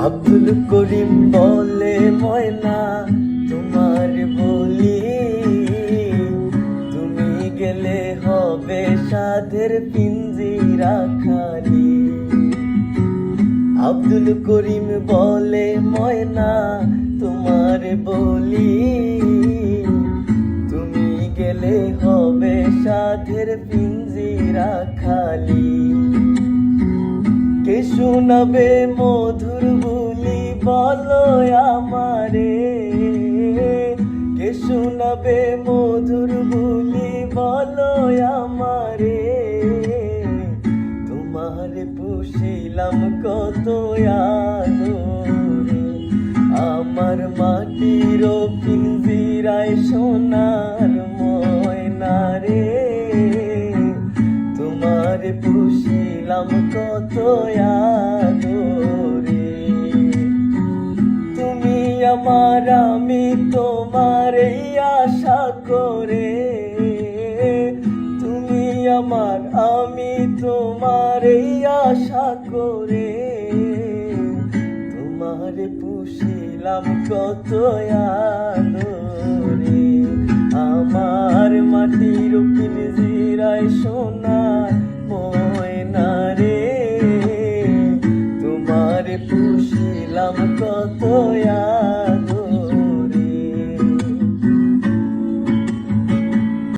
আব্দুল করিম বলে ময়না তোমার বলি, তুমি গেলে হবে সাধের পিঞ্জিরা খালি। আব্দুল করিম বলে ময়না তোমার বলি, তুমি গেলে হবে সাধের পিঞ্জিরা খালি। কে শোনাবে মধুর বুলি বলো আমারে, কে শোনাবে মধুর বুলি বলো আমারে। তোমার পুষিলাম কত আদরে, আমার মাটির পিঞ্জিরায় সোনার ময়না রে। তোমার পুষিলাম কত আদরে, তুমি আমার আমি তোমার এই আশা করে। তুমি আমার আমি তোমার এই আশা করে, তোমার পুষিলাম কত আদরে। আমার মাটির পিঞ্জিরায় সোনার ময়না রে, তোমার পুষিলাম কত